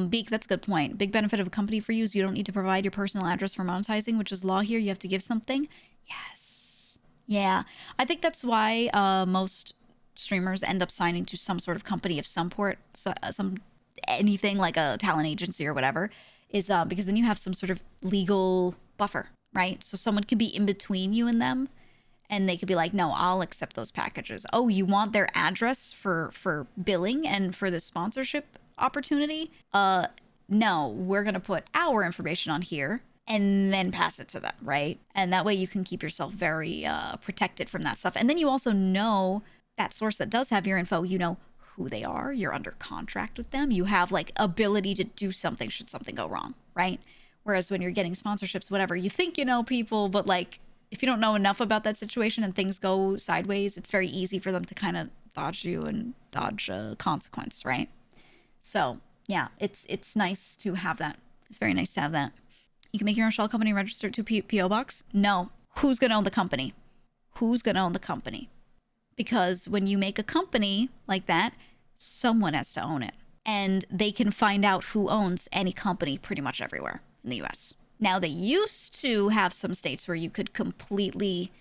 Beak, that's a good point. Big benefit of a company for you is you don't need to provide your personal address for monetizing, which is law here. You have to give something. Yes. Yeah. I think that's why most streamers end up signing to some sort of company of some anything like a talent agency or whatever, is because then you have some sort of legal buffer, right? So someone can be in between you and them, and they could be like, no, I'll accept those packages. Oh, you want their address for billing and for the sponsorship opportunity? No, we're going to put our information on here and then pass it to them, right? And that way you can keep yourself very protected from that stuff. And then you also know that source that does have your info, you know who they are, you're under contract with them, you have like ability to do something should something go wrong, right? Whereas when you're getting sponsorships, whatever, you think you know people, but like if you don't know enough about that situation and things go sideways, it's very easy for them to kind of dodge you and dodge a consequence, right? So yeah, it's nice to have that. It's very nice to have that. You can make your own shell company, register it to PO box. No, who's gonna own the company? Who's gonna own the company? Because when you make a company like that, someone has to own it. And they can find out who owns any company pretty much everywhere in the US. Now, they used to have some states where you could completely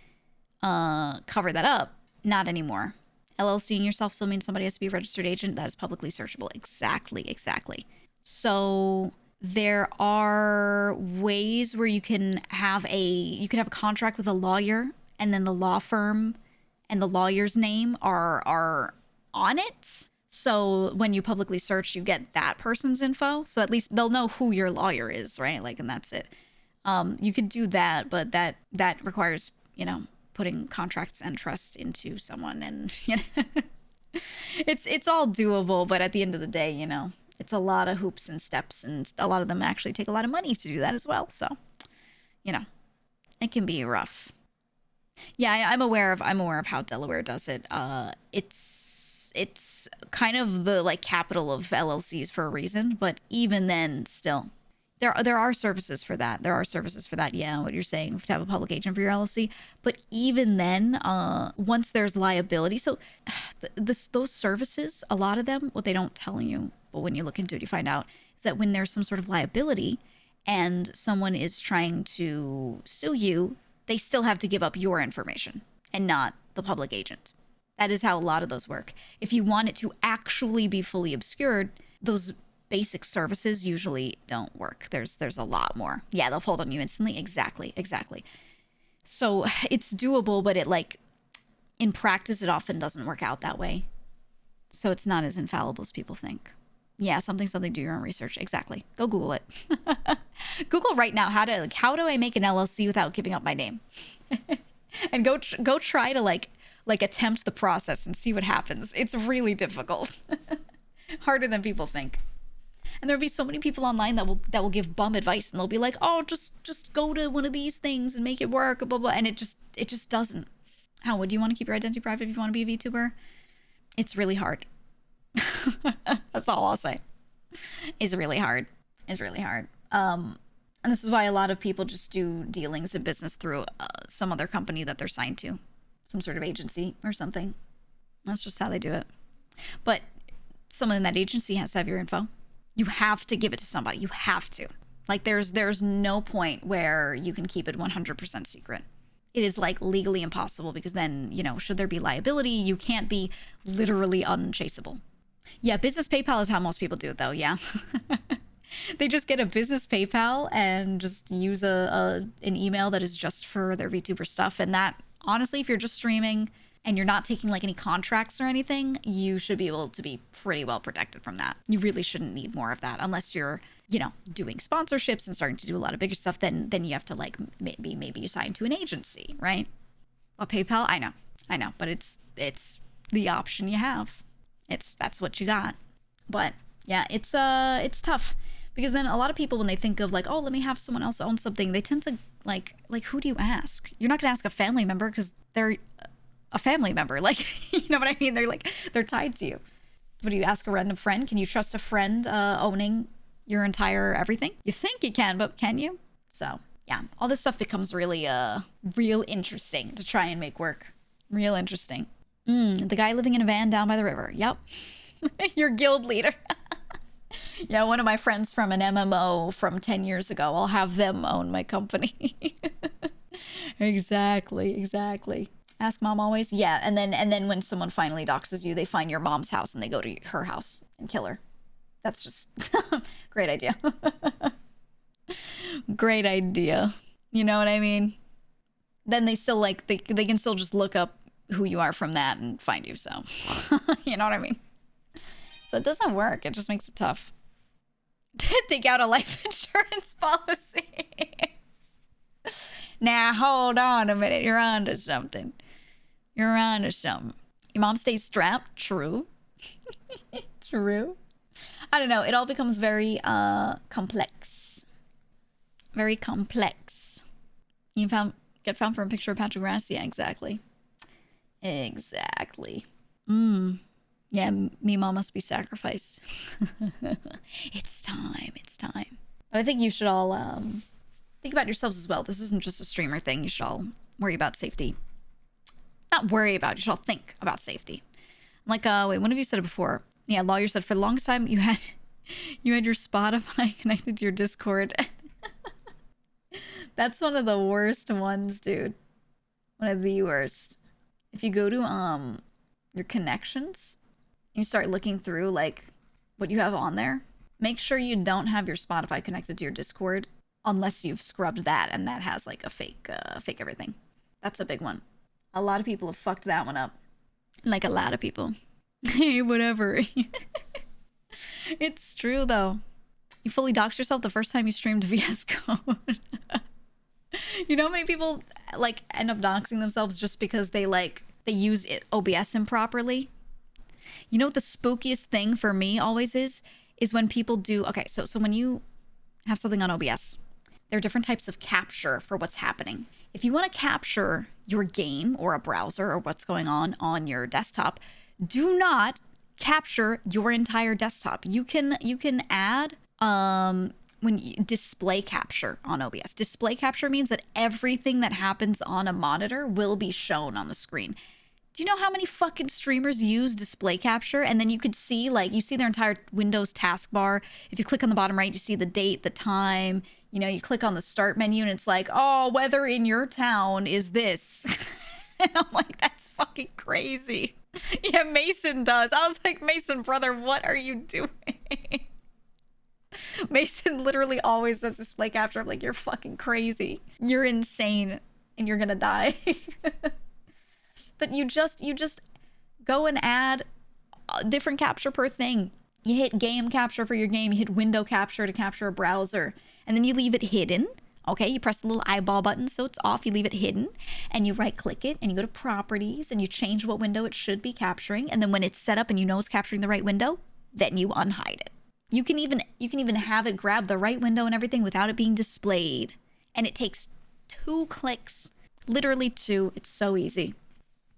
cover that up. Not anymore. LLCing yourself still means somebody has to be a registered agent. That is publicly searchable. Exactly. So there are ways where you can have a contract with a lawyer, and then the law firm and the lawyer's name are on it. So when you publicly search, you get that person's info. So at least they'll know who your lawyer is, right? Like, and that's it. You could do that, but that requires, putting contracts and trust into someone, and it's all doable. But at the end of the day, it's a lot of hoops and steps, and a lot of them actually take a lot of money to do that as well. So, it can be rough. Yeah, I'm aware of how Delaware does it. It's kind of the like capital of LLCs for a reason, but even then, still, there are services for that. Yeah, what you're saying, to have a public agent for your LLC, but even then, once there's liability, so those services, a lot of them, what they don't tell you, but when you look into it, you find out, is that when there's some sort of liability and someone is trying to sue you, they still have to give up your information and not the public agent. That is how a lot of those work. If you want it to actually be fully obscured, those basic services usually don't work. There's a lot more. Yeah, they'll fold on you instantly. Exactly. So it's doable, but in practice, it often doesn't work out that way. So it's not as infallible as people think. Yeah, something, do your own research. Exactly. Go Google it. Google right now, how do I make an LLC without giving up my name? And go try to like attempt the process and see what happens. It's really difficult. Harder than people think. And there'll be so many people online that will give bum advice, and they'll be like, "Oh, just go to one of these things and make it work," blah blah, and it just doesn't. How would you want to keep your identity private if you want to be a VTuber? It's really hard. That's all I'll say. It's really hard. And this is why a lot of people just do dealings in business through some other company that they're signed to, some sort of agency or something. That's just how they do it. But someone in that agency has to have your info. You have to give it to somebody. You have to. Like, there's no point where you can keep it 100% secret. It is legally impossible, because then, should there be liability, you can't be literally unchaseable. Yeah, business PayPal is how most people do it, though. Yeah. They just get a business PayPal and just use an email that is just for their VTuber stuff. And that, honestly, if you're just streaming and you're not taking any contracts or anything, you should be able to be pretty well protected from that. You really shouldn't need more of that unless you're, doing sponsorships and starting to do a lot of bigger stuff. Then you have to maybe you sign to an agency, right? But PayPal, I know, but it's the option you have. That's what you got. But yeah, it's tough, because then a lot of people, when they think of oh, let me have someone else own something, they tend to like who do you ask? You're not gonna ask a family member, because they're a family member. You know what I mean? They're tied to you. What do you ask a random friend? Can you trust a friend owning your entire everything? You think you can, but can you? So yeah, all this stuff becomes really real interesting to try and make work. Real interesting. The guy living in a van down by the river. Yep. Your guild leader. Yeah, one of my friends from an MMO from 10 years ago, I'll have them own my company. Exactly. Ask mom always? Yeah, and then when someone finally doxes you, they find your mom's house and they go to her house and kill her. That's just great idea. Great idea. You know what I mean? Then they still like they can still just look up who you are from that and find you, so you know what I mean? So it doesn't work. It just makes it tough. Take out a life insurance policy. Now hold on a minute. You're on to something. Your mom stays strapped. True. True. I don't know. It all becomes very complex. Very complex. You get found for a picture of Patrick Grass? Yeah, exactly. Exactly. Yeah, me mom must be sacrificed. It's time. But I think you should all think about yourselves as well. This isn't just a streamer thing. You should all worry about safety. Not worry about, you should all think about safety. Like, wait, one of you said it before. Yeah, Lawyer said for the longest time you had your Spotify connected to your Discord. That's one of the worst ones, dude. One of the worst. If you go to your connections, you start looking through like what you have on there, make sure you don't have your Spotify connected to your Discord unless you've scrubbed that and that has like a fake everything. That's a big one. A lot of people have fucked that one up. Like a lot of people. Hey, whatever. It's true though. You fully doxed yourself the first time you streamed VS Code. You know how many people like end up doxing themselves just because they use OBS improperly? You know what the spookiest thing for me always is when people do, okay, so when you have something on OBS, there are different types of capture for what's happening. If you want to capture your game or a browser or what's going on your desktop, do not capture your entire desktop. You can add when you display capture on OBS. Display capture means that everything that happens on a monitor will be shown on the screen. Do you know how many fucking streamers use display capture? And then you could see, like, you see their entire Windows taskbar. If you click on the bottom right, you see the date, the time. You know, you click on the start menu and it's like, oh, weather in your town is this. And I'm like, that's fucking crazy. Yeah, Mason does. I was like, Mason, brother, what are you doing? Mason literally always does display capture. I'm like, you're fucking crazy. You're insane and you're gonna die. But you just go and add a different capture per thing. You hit game capture for your game. You hit window capture to capture a browser. And then you leave it hidden. Okay, you press the little eyeball button so it's off. You leave it hidden. And you right click it and you go to properties and you change what window it should be capturing. And then when it's set up and you know it's capturing the right window, then you unhide it. You can even have it grab the right window and everything without it being displayed. And it takes 2 clicks. Literally 2. It's so easy.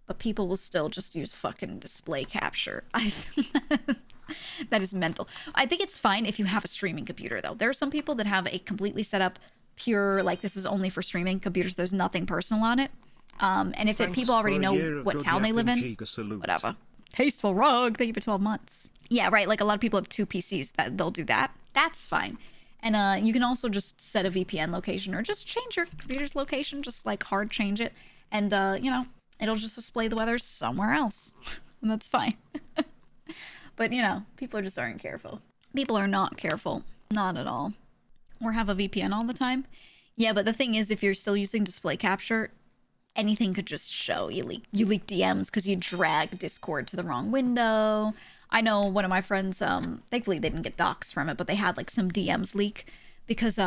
But people will still just use fucking display capture. That is mental. I think it's fine if you have a streaming computer, though. There are some people that have a completely set up, pure, like, this is only for streaming computers. There's nothing personal on it. And if people already know what town they live in, whatever. Tasteful rug. Thank you for 12 months. Yeah, right. Like, a lot of people have 2 PCs that they'll do that. That's fine. And you can also just set a VPN location or just change your computer's location. Just, like, hard change it. And, you know, it'll just display the weather somewhere else. And that's fine. But, you know, people just aren't careful. People are not careful. Not at all. Or have a VPN all the time. Yeah, but the thing is, if you're still using display capture, anything could just show. You leak DMs because you drag Discord to the wrong window. I know one of my friends, thankfully they didn't get doxxed from it, but they had like some DMs leak because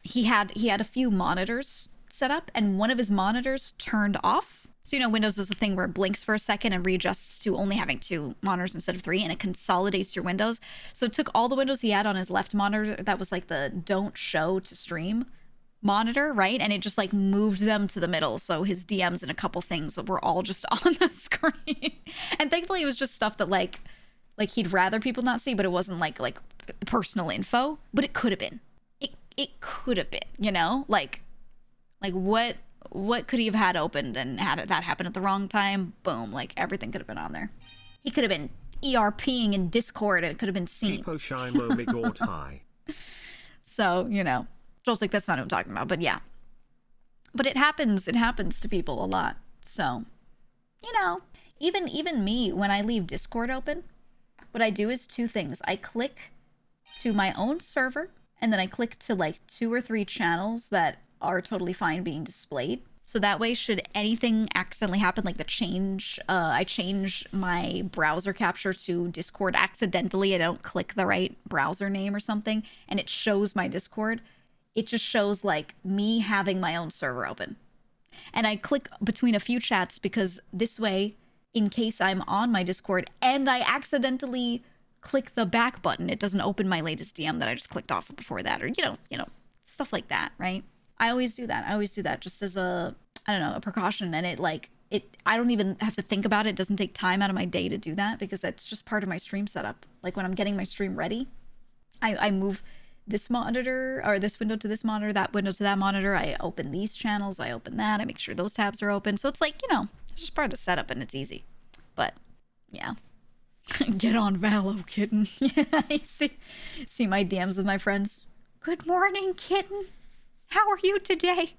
he had a few monitors set up and one of his monitors turned off. So, you know, Windows is a thing where it blinks for a second and readjusts to only having 2 monitors instead of 3, and it consolidates your windows. So it took all the windows he had on his left monitor, that was like the don't show to stream monitor, right? And it just like moved them to the middle. So his DMs and a couple things were all just on the screen. And thankfully it was just stuff that like he'd rather people not see, but it wasn't like personal info. But it could have been. It could have been, you know? Like what could he have had opened and had that happen at the wrong time? Boom, like everything could have been on there. He could have been ERPing in Discord and it could have been seen. So, you know, Joel's like, that's not what I'm talking about, but yeah. But it happens to people a lot. So, you know, even me, when I leave Discord open, what I do is two things. I click to my own server, and then I click to like 2 or 3 channels that are totally fine being displayed. So that way, should anything accidentally happen, like I change my browser capture to Discord accidentally, I don't click the right browser name or something, and it shows my Discord, it just shows like me having my own server open. And I click between a few chats because this way, in case I'm on my Discord and I accidentally click the back button, it doesn't open my latest DM that I just clicked off before that, or, you know, stuff like that, right? I always do that just as a precaution. And I don't even have to think about it. It doesn't take time out of my day to do that because that's just part of my stream setup. Like when I'm getting my stream ready, I move this monitor or this window to this monitor, that window to that monitor. I open these channels, I open that, I make sure those tabs are open. So it's like, you know, it's just part of the setup and it's easy. But yeah. Get on Valo, kitten. I see my DMs with my friends. Good morning, kitten. How are you today?